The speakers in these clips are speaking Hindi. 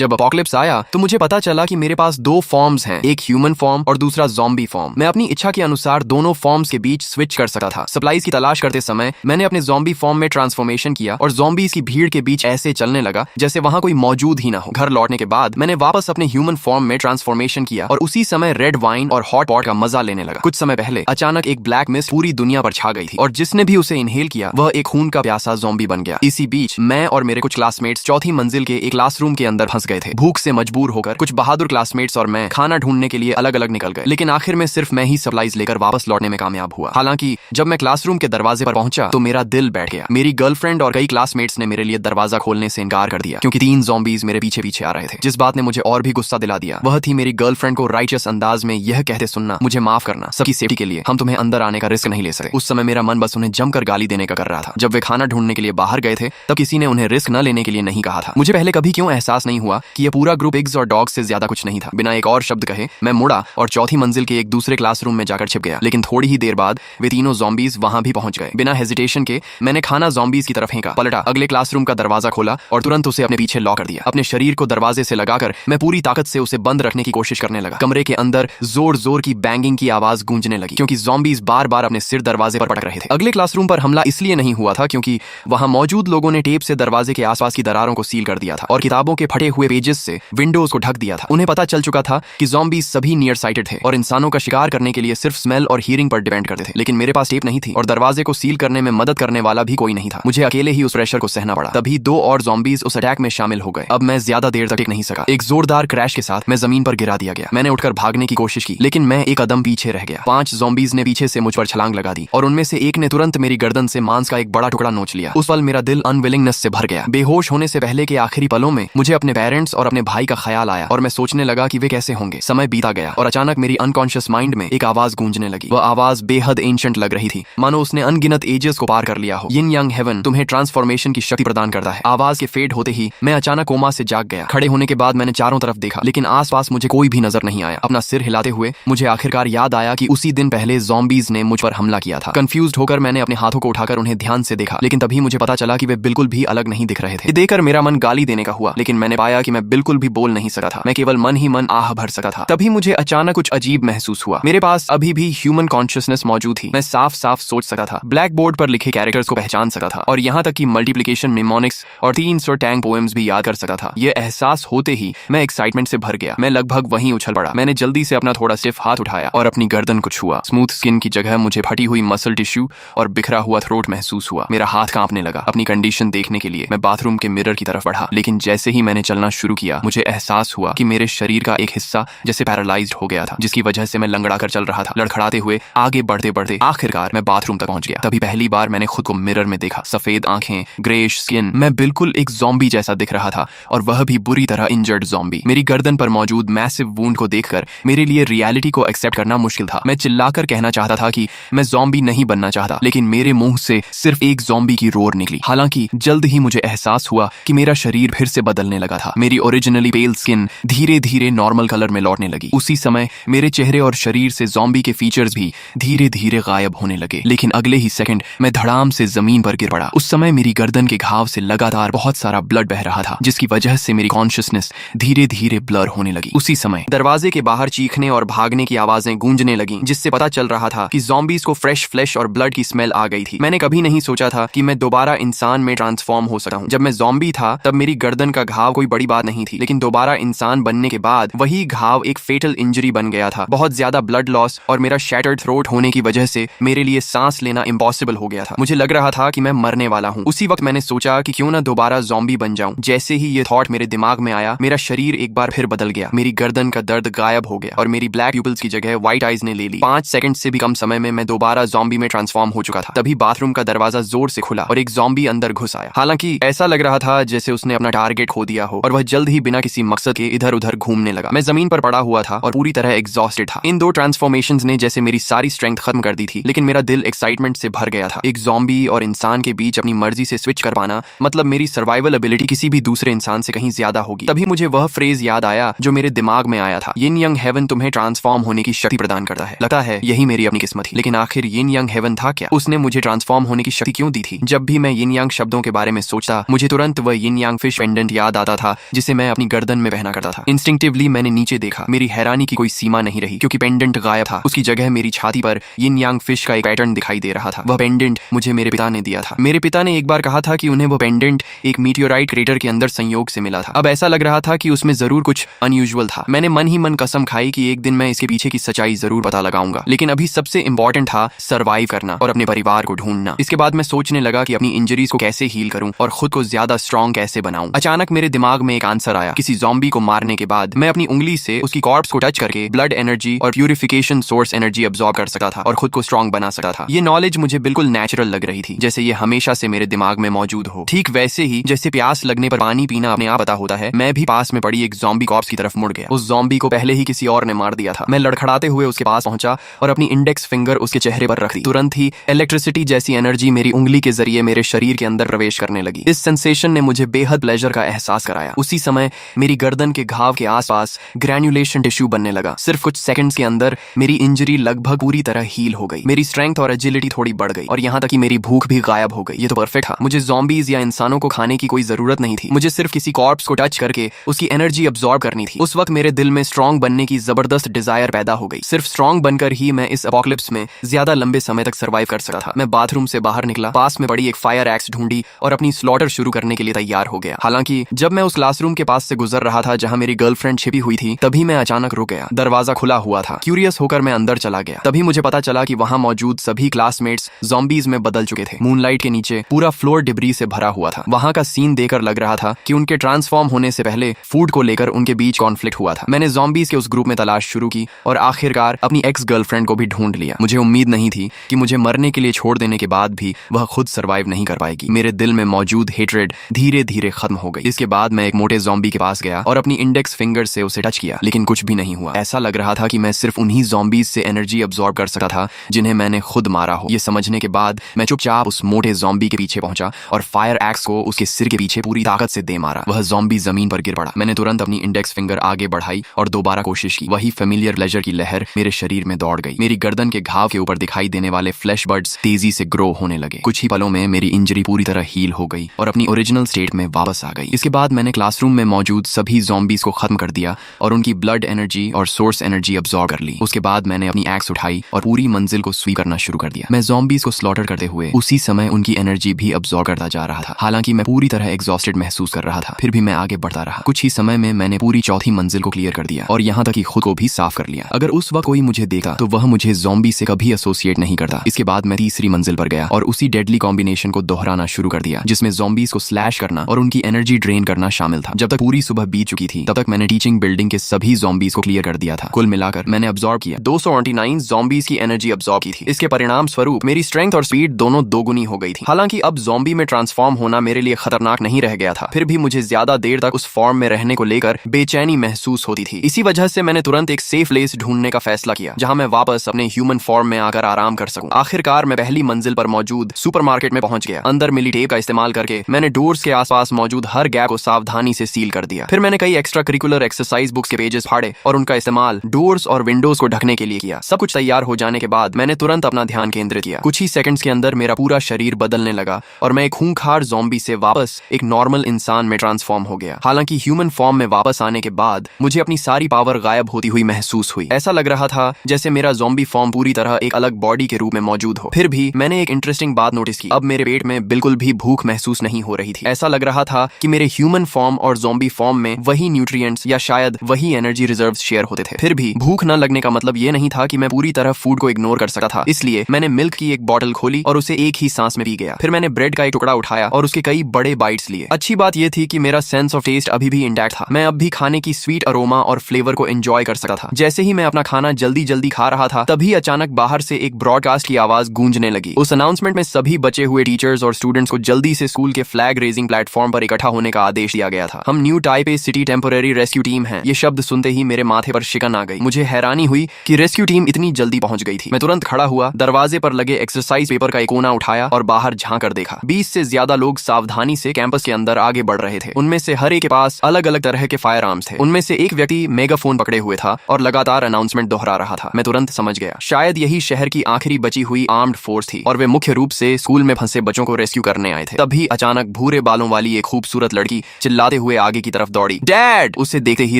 जब अपॉकलिप्स आया तो मुझे पता चला कि मेरे पास दो फॉर्म्स हैं, एक ह्यूमन फॉर्म और दूसरा ज़ॉम्बी फॉर्म। मैं अपनी इच्छा के अनुसार दोनों फॉर्म्स के बीच स्विच कर सकता था। सप्लाईज की तलाश करते समय मैंने अपने ज़ॉम्बी फॉर्म में ट्रांसफॉर्मेशन किया और ज़ॉम्बीज की भीड़ के बीच ऐसे चलने लगा जैसे वहां कोई मौजूद ही ना हो। घर लौटने के बाद मैंने वापस अपने ह्यूमन फॉर्म में ट्रांसफॉर्मेशन किया और उसी समय रेड वाइन और हॉट पॉट का मजा लेने लगा। कुछ समय पहले अचानक एक ब्लैक मिस्ट पूरी दुनिया पर छा गई थी और जिसने भी उसे इनहेल किया वह एक खून का प्यासा ज़ॉम्बी बन गया। इसी बीच मैं और मेरे कुछ क्लासमेट्स चौथी मंजिल के एक क्लासरूम के अंदर फंस गए थे। भूख से मजबूर होकर कुछ बहादुर क्लासमेट्स और मैं खाना ढूंढने के लिए अलग अलग निकल गए, लेकिन आखिर में सिर्फ मैं ही सप्लाईज लेकर वापस लौटने में कामयाब हुआ। हालांकि जब मैं क्लासरूम के दरवाजे पर पहुंचा तो मेरा दिल बैठ गया। मेरी गर्लफ्रेंड और कई क्लासमेट्स ने मेरे लिए दरवाजा खोलने से इनकार कर दिया क्योंकि 3 ज़ॉम्बीज मेरे पीछे पीछे आ रहे थे। जिस बात ने मुझे और भी गुस्सा दिला दिया वह थी मेरी गर्लफ्रेंड को राइचियस अंदाज में यह कहते सुनना, मुझे माफ करना, सबकी सेफ्टी के लिए हम तुम्हें अंदर आने का रिस्क नहीं ले सकते। उस समय मेरा मन बस उन्हें जमकर गाली देने का कर रहा था। जब वे खाना ढूंढने के लिए बाहर गए थे तब किसी ने उन्हें रिस्क न लेने के लिए नहीं कहा था। मुझे पहले कभी क्यों एहसास नहीं हुआ कि यह पूरा ग्रुप पिग्स और डॉग्स से ज्यादा कुछ नहीं था। बिना एक और शब्द कहे मैं मुड़ा और चौथी मंजिल के एक दूसरे क्लासरूम में जाकर छिप गया। लेकिन थोड़ी ही देर बाद वे तीनों ज़ॉम्बीज वहां भी पहुंच गए। बिना हेजिटेशन के मैंने खाना ज़ॉम्बीज की तरफ फेंका, पलटा, अगले क्लासरूम का दरवाजा खोला और तुरंत उसे अपने पीछे लॉक कर दिया। अपने शरीर को दरवाजे से लगाकर मैं पूरी ताकत से उसे बंद रखने की कोशिश करने लगा। कमरे के अंदर जोर जोर की बैंगिंग की आवाज गूंजने लगी क्योंकि ज़ॉम्बीज बार बार अपने सिर दरवाजे पर पटक रहे थे। अगले क्लासरूम पर हमला इसलिए नहीं हुआ था क्योंकि वहां मौजूद लोगों ने टेप से दरवाजे के आसपास की दरारों को सील कर दिया था और किताबों के फटे हुए पेजेस से विंडोज को ढक दिया था। उन्हें पता चल चुका था कि ज़ॉम्बीज सभी नियर साइटेड थे और इंसानों का शिकार करने के लिए सिर्फ स्मेल और हियरिंग पर डिपेंड करते थे। लेकिन मेरे पास टेप नहीं थी और दरवाजे को सील करने में मदद करने वाला भी कोई नहीं था। मुझे अकेले ही उस प्रेशर को सहना पड़ा। तभी 2 और ज़ॉम्बीज उस अटैक में शामिल हो गए। अब मैं ज्यादा देर तक टिक नहीं सका। एक जोरदार क्रैश के साथ मैं जमीन पर गिरा दिया गया। मैंने उठकर भागने की कोशिश की लेकिन मैं एक कदम पीछे रह गया। 5 ज़ॉम्बीज ने पीछे से मुझ पर छलांग लगा दी और उनमें से एक ने तुरंत मेरी गर्दन से मांस का एक बड़ा टुकड़ा नोच लिया। उस पल मेरा दिल अनविलिंगनेस से भर गया। बेहोश होने से पहले के आखिरी पलों में मुझे अपने पेरेंट्स और अपने भाई का ख्याल आया और मैं सोचने लगा कि वे कैसे होंगे। समय बीता गया और अचानक मेरी अनकॉन्शियस माइंड में एक आवाज गूंजने लगी। वह आवाज बेहद एंशिएंट लग रही थी, मानो उसने अनगिनत एजेस को पार कर लिया हो। यिन यांग हेवन तुम्हें ट्रांसफॉर्मेशन की शक्ति प्रदान करता है। आवाज के फेड होते ही मैं अचानक कोमा से जाग गया। खड़े होने के बाद मैंने चारों तरफ देखा लेकिन आसपास मुझे कोई भी नजर नहीं आया। अपना सिर हिलाते हुए मुझे आखिरकार याद आया कि उसी दिन पहले ज़ॉम्बीज ने मुझ पर हमला किया था। कंफ्यूज्ड होकर मैंने अपने हाथों को उठाकर उन्हें ध्यान से देखा लेकिन तभी मुझे पता चला कि वे बिल्कुल भी अलग नहीं दिख रहे थे। ये देखकर मेरा मन गाली देने का हुआ लेकिन मैंने पाया कि मैं बिल्कुल भी बोल नहीं सका था। मैं केवल मन ही मन आह भर सका था। तभी मुझे अचानक कुछ अजीब महसूस हुआ। मेरे पास अभी भी ह्यूमन कॉन्शियसनेस मौजूद थी। मैं साफ साफ सोच सका था, ब्लैक बोर्ड पर लिखे कैरेक्टर्स को पहचान सका था और यहाँ तक कि मल्टीप्लिकेशन, निमोनिक्स और 300 टैंग पोएम्स भी याद कर सका था। यह एहसास होते ही मैं एक्साइटमेंट से भर गया। मैं लगभग वहीं उछल पड़ा। मैंने जल्दी से अपना थोड़ा स्टिफ हाथ उठाया और अपनी गर्दन को छुआ। स्मूथ स्किन की जगह मुझे फटी हुई मसल टिश्यू और बिखरा हुआ थ्रोट महसूस हुआ। मेरा हाथ कांपने लगा। अपनी कंडीशन देखने के लिए मैं बाथरूम के मिरर की तरफ बढ़ा लेकिन जैसे ही मैंने चलना शुरू किया मुझे एहसास हुआ कि मेरे शरीर का एक हिस्सा जैसे पैरालाइज्ड हो गया था, जिसकी वजह से मैं लंगड़ा कर चल रहा था। लड़खड़ाते हुए आगे बढ़ते बढ़ते आखिरकार मैं बाथरूम तक पहुंच गया। तभी पहली बार मैंने खुद को मिरर में देखा। सफेद आंखें, ग्रेइश स्किन, मैं बिल्कुल एक ज़ॉम्बी जैसा दिख रहा था और वह भी बुरी तरह इंजर्ड ज़ॉम्बी। मेरी गर्दन पर मौजूद मैसिव वुंड को देखकर मेरे लिए रियलिटी को एक्सेप्ट करना मुश्किल था। मैं चिल्लाकर कहना चाहता था कि मैं ज़ॉम्बी नहीं बनना चाहता लेकिन मेरे मुंह से सिर्फ एक ज़ॉम्बी की रोर निकली। हालांकि जल्द ही मुझे एहसास हुआ कि मेरा शरीर फिर से बदलने लगा था। मेरी ओरिजिनली पेल स्किन धीरे धीरे नॉर्मल कलर में लौटने लगी। उसी समय मेरे चेहरे और शरीर से ज़ॉम्बी के फीचर्स भी धीरे धीरे गायब होने लगे। लेकिन अगले ही सेकंड मैं धड़ाम से जमीन पर गिर पड़ा। उस समय मेरी गर्दन के घाव से लगातार बहुत सारा ब्लड बह रहा था जिसकी वजह से मेरी कॉन्शियसनेस धीरे धीरे ब्लर होने लगी। उसी समय दरवाजे के बाहर चीखने और भागने की आवाजें गूंजने लगीं जिससे पता चल रहा था कि ज़ॉम्बीज को फ्रेश फ्लेश और ब्लड की स्मेल आ गई थी। मैंने कभी नहीं सोचा था कि मैं दोबारा इंसान में ट्रांसफॉर्म हो सकता हूँ। जब मैं ज़ॉम्बी था तब मेरी गर्दन का घाव कोई बड़ी बात नहीं थी लेकिन दोबारा इंसान बनने के बाद वही घाव एक फेटल इंजरी बन गया था। बहुत ज्यादा ब्लड लॉस और मेरा शैटर्ड थ्रोट होने की वजह से मेरे लिए सांस लेना इम्पॉसिबल हो गया था। मुझे लग रहा था कि मैं मरने वाला हूँ। उसी वक्त मैंने सोचा कि क्यों ना दोबारा ज़ॉम्बी बन जाऊं। जैसे ही ये थॉट मेरे दिमाग में आया मेरा शरीर एक बार फिर बदल गया। मेरी गर्दन का दर्द गायब हो गया और मेरी ब्लैक प्यूपिल्स की जगह व्हाइट आइज ने ले ली। 5 सेकंड से भी कम समय में मैं दोबारा ज़ॉम्बी में ट्रांसफॉर्म हो चुका था। तभी बाथरूम का दरवाजा जोर से खुला और एक ज़ॉम्बी अंदर घुस आया। हालांकि ऐसा लग रहा था जैसे उसने अपना टारगेट खो दिया हो और वह जल्द ही बिना किसी मकसद के इधर उधर घूमने लगा। मैं जमीन पर पड़ा हुआ था और पूरी तरह एग्जॉस्टेड था। इन 2 ट्रांसफॉर्मेशंस ने जैसे मेरी सारी स्ट्रेंथ खत्म कर दी थी लेकिन मेरा दिल एक्साइटमेंट से भर गया था। एक ज़ॉम्बी और इंसान के बीच अपनी मर्जी से स्विच कर पाना मतलब मेरी सर्वाइवल एबिलिटी किसी भी दूसरे इंसान से कहीं ज्यादा होगी। तभी मुझे वह फ्रेज याद आया जो मेरे दिमाग में आया था, यिन यांग हेवन तुम्हें ट्रांसफॉर्म होने की शक्ति प्रदान करता है। लगता है यही मेरी अपनी किस्मत थी। लेकिन आखिर यिन यांग हेवन था क्या? उसने मुझे ट्रांसफॉर्म होने की शक्ति क्यों दी थी? जब भी मैं यिन यांग शब्दों के बारे में सोचता मुझे तुरंत वह यिन यांग फिश पेंडेंट याद आता था जिसे मैं अपनी गर्दन में पहना करता था। इंस्टिंक्टिवली मैंने नीचे देखा। मेरी हैरानी की कोई सीमा नहीं रही क्योंकि पेंडेंट गायब था। उसकी जगह मेरी छाती पर यिन यांग फिश का एक पैटर्न दिखाई दे रहा था। वह पेंडेंट मुझे मेरे पिता ने दिया था। मेरे पिता ने एक बार कहा था कि उन्हें वह पेंडेंट एक मीटियोराइट क्रेटर के अंदर संयोग से मिला था। अब ऐसा लग रहा था कि उसमें जरूर कुछ अनयूजुअल था। मैंने मन ही मन कसम खाई कि एक दिन मैं इसके पीछे की सच्चाई जरूर पता लगाऊंगा। लेकिन अभी सबसे इंपॉर्टेंट था सर्वाइव करना और अपने परिवार को ढूंढना। इसके बाद मैं सोचने लगा कि अपनी इंजरीज को कैसे हील करूं और खुद को ज्यादा स्ट्रॉन्ग कैसे बनाऊं। अचानक मेरे दिमाग में एक आंसर आया। किसी ज़ॉम्बी को मारने के बाद मैं अपनी उंगली से उसकी कॉर्प्स को टच करके ब्लड एनर्जी और प्यूरिफिकेशन सोर्स एनर्जी अब्सॉर्ब कर सकता था और खुद को स्ट्रॉन्ग बना सकता था। ये नॉलेज मुझे बिल्कुल नेचुरल लग रही थी, जैसे ये हमेशा से मेरे दिमाग में मौजूद हो। ठीक वैसे ही जैसे प्यास लगने पर पानी पीना अपने आप पता होता है, मैं भी पास में पड़ी एक ज़ॉम्बी कॉर्प्स की तरफ मुड़ गया। उस ज़ॉम्बी को पहले ही किसी और ने मार दिया था। मैं लड़खड़ाते हुए उसके पास पहुंचा और अपनी इंडेक्स फिंगर उसके चेहरे पर रख दी। तुरंत ही इलेक्ट्रिसिटी जैसी एनर्जी मेरी उंगली के जरिए मेरे शरीर के अंदर प्रवेश करने लगी। इस सेंसेशन ने मुझे बेहद प्लेजर का एहसास कराया। उसी समय मेरी गर्दन के घाव के आसपास ग्रैन्युलेशन टिश्यू बनने लगा। सिर्फ कुछ सेकंड्स के अंदर मेरी इंजरी लगभग पूरी तरह हील हो गई। मेरी स्ट्रेंथ और एजिलिटी थोड़ी बढ़ गई और यहाँ तक कि मेरी भूख भी गायब हो गई। ये तो परफेक्ट था। मुझे ज़ॉम्बीज या इंसानों को खाने की कोई जरूरत नहीं थी। मुझे सिर्फ किसी कॉर्प्स को टच करके उसकी एनर्जी अब्सॉर्ब करनी थी। उस वक्त मेरे दिल में स्ट्रॉन्ग बनने की जबरदस्त डिजायर पैदा हो गई। सिर्फ स्ट्रॉन्ग बनकर ही मैं इस एपोकलिप्स में ज्यादा लंबे समय तक सर्वाइव कर सकता था। मैं बाथरूम से बाहर निकला, पास में पड़ी एक फायर एक्स ढूंढी और अपनी स्लॉटर शुरू करने के लिए तैयार हो गया। हालांकि जब मैं उस क्लासरूम के पास से गुजर रहा था जहां मेरी गर्लफ्रेंड छिपी हुई थी, तभी मैं अचानक रुक गया। दरवाजा खुला हुआ था। क्यूरियस होकर मैं अंदर चला गया। तभी मुझे पता चला कि वहां मौजूद सभी क्लासमेट्स ज़ॉम्बीज में बदल चुके थे। मूनलाइट के नीचे पूरा फ्लोर डिब्री से भरा हुआ था। वहां का सीन देखकर लग रहा था कि उनके ट्रांसफॉर्म होने से पहले फूड को लेकर उनके बीच कॉन्फ्लिक्ट हुआ था। मैंने ज़ॉम्बीज के उस ग्रुप में तलाश शुरू की और आखिरकार अपनी एक्स गर्लफ्रेंड को भी ढूंढ लिया। मुझे उम्मीद नहीं थी कि मुझे मरने के लिए छोड़ देने के बाद भी वह खुद सर्वाइव नहीं कर पाएगी। मेरे दिल में मौजूद हेट्रेड धीरे धीरे खत्म हो गई। इसके बाद मैं एक मोटे ज़ॉम्बी के पास गया और अपनी इंडेक्स फिंगर से उसे टच किया, लेकिन कुछ भी नहीं हुआ। ऐसा लग रहा था कि मैं सिर्फ उन्हीं ज़ॉम्बीज से एनर्जी अब्सॉर्ब कर सकता था जिन्हें मैंने खुद मारा हो। ये समझने के बाद मैं चुपचाप उस मोटे ज़ॉम्बी के पीछे पहुंचा और फायर एक्स को उसके सिर के पीछे पूरी ताकत से दे मारा। वह ज़ॉम्बी जमीन पर गिर पड़ा। मैंने तुरंत अपनी इंडेक्स फिंगर आगे बढ़ाई और दोबारा कोशिश की। वही फेमिलियर प्लेजर की लहर मेरे शरीर में दौड़ गई। मेरी गर्दन के घाव के ऊपर दिखाई देने वाले फ्लैश बर्ड्स तेजी से ग्रो होने लगे। कुछ ही पलों में मेरी इंजरी पूरी तरह हील हो गई और अपनी ओरिजिनल स्टेट में वापस आ गई। इसके बाद मैंने क्लासरूम में मौजूद सभी ज़ॉम्बीज को खत्म कर दिया और उनकी ब्लड एनर्जी और सोर्स एनर्जी अब्सॉर्ब कर ली। उसके बाद मैंने अपनी एक्स उठाई और पूरी मंजिल को स्वीप करना शुरू कर दिया। मैं ज़ॉम्बीज को स्लॉटर करते हुए उसी समय उनकी एनर्जी भी अब्सॉर्ब करता जा रहा था। हालांकि मैं पूरी तरह एग्जॉस्टेड महसूस कर रहा था, फिर भी मैं आगे बढ़ता रहा। कुछ ही समय में मैंने पूरी चौथी मंजिल को क्लियर कर दिया और यहाँ तक कि खुद को भी साफ कर लिया। अगर उस वक्त कोई मुझे देखा तो वह मुझे ज़ॉम्बी से कभी एसोसिएट नहीं करता। इसके बाद मैं तीसरी मंजिल पर गया और उसी डेडली कॉम्बिनेशन को दोहराना शुरू कर दिया, जिसमें ज़ॉम्बीज को स्लैश करना और उनकी एनर्जी ड्रेन करना शामिल था। जब तक पूरी सुबह बीत चुकी थी तब तक मैंने टीचिंग बिल्डिंग के सभी ज़ॉम्बीज को क्लियर कर दिया था। कुल मिलाकर मैंने अब्सॉर्ब किया 229 ज़ॉम्बीज की एनर्जी अब्सॉर्ब की थी। इसके परिणाम स्वरूप मेरी स्ट्रेंथ और स्पीड दोनों दोगुनी हो गई थी। हालांकि अब ज़ॉम्बी में ट्रांसफॉर्म होना मेरे लिए खतरनाक नहीं रह गया था, फिर भी मुझे ज्यादा देर तक उस फॉर्म में रहने को लेकर बेचैनी महसूस होती थी। इसी वजह से मैंने तुरंत एक सेफ प्लेस ढूंढने का फैसला किया जहां मैं वापस अपने ह्यूमन फॉर्म में आकर आराम कर सकूं। आखिरकार मैं पहली मंजिल पर मौजूद सुपरमार्केट में पहुंच गया। अंदर मिली टेप का इस्तेमाल करके मैंने डोर्स के आसपास मौजूद हर गैप को सावधानी से सील कर दिया। फिर मैंने कई एक्स्ट्रा करिकुलर एक्सरसाइज बुक्स के पेजेस फाड़े और उनका इस्तेमाल डोर्स और विंडोज को ढकने के लिए किया। सब कुछ तैयार हो जाने के बाद मैंने तुरंत अपना ध्यान केंद्रित किया। कुछ ही सेकंड्स के अंदर मेरा पूरा शरीर बदलने लगा और मैं एक खूंखार ज़ॉम्बी से वापस एक नॉर्मल इंसान में ट्रांसफॉर्म हो गया। हालांकि ह्यूमन फॉर्म में वापस आने के बाद मुझे अपनी सारी पावर गायब होती हुई महसूस हुई। ऐसा लग रहा था जैसे मेरा ज़ॉम्बी फॉर्म पूरी तरह एक अलग बॉडी के रूप में मौजूद हो। फिर भी मैंने एक इंटरेस्टिंग बात नोटिस की। अब मेरे पेट में बिल्कुल भी भूख महसूस नहीं हो रही थी। ऐसा लग रहा था कि मेरे ह्यूमन फॉर्म और ज़ॉम्बी फॉर्म में वही न्यूट्रिएंट्स या शायद वही एनर्जी रिजर्व्स शेयर होते थे। फिर भी भूख न लगने का मतलब ये नहीं था कि मैं पूरी तरह फूड को इग्नोर कर सकता था। इसलिए मैंने मिल्क की एक बॉटल खोली और उसे एक ही सांस में पी गया। फिर मैंने ब्रेड का एक टुकड़ा उठाया और उसके कई बड़े बाइट्स लिए। अच्छी बात यह थी कि मेरा सेंस ऑफ टेस्ट अभी भी इंटैक्ट था। मैं अब भी खाने की स्वीट अरोमा और फ्लेवर को एंजॉय कर सकता था। जैसे ही मैं अपना खाना जल्दी जल्दी खा रहा था तभी अचानक बाहर से एक ब्रॉडकास्ट की आवाज गूंजने लगी। उस अनाउंसमेंट में सभी बचे हुए टीचर्स और स्टूडेंट्स को जल्दी से स्कूल के फ्लैग रेजिंग प्लेटफॉर्म पर इकट्ठा होने का आदेश दिया गया था। हम new Taipei city temporary rescue team हैं। ये शब्द सुनते ही मेरे माथे पर शिकन आ गई। मुझे हैरानी हुई कि रेस्क्यू टीम इतनी जल्दी पहुंच गई थी। मैं तुरंत खड़ा हुआ, दरवाजे पर लगे एक्सरसाइज पेपर का एक कोना उठाया और बाहर झांक कर देखा। 20 से ज्यादा लोग सावधानी से कैंपस के अंदर आगे बढ़ रहे थे। उनमें से हर एक के पास अलग अलग तरह के फायर आर्म्स थे। उनमें से एक व्यक्ति मेगाफोन पकड़े हुए था और लगातार अनाउंसमेंट दोहरा रहा था। मैं तुरंत समझ गया, शायद यही शहर की आखिरी बची हुई आर्म्ड फोर्स थी और वे मुख्य रूप से स्कूल में फंसे बच्चों को रेस्क्यू करने आए थे। तभी अचानक भूरे बालों वाली एक खूबसूरत लड़की चिल्लाते चिल्लाते हुए आगे की तरफ दौड़ी। डैड! उसे देखते ही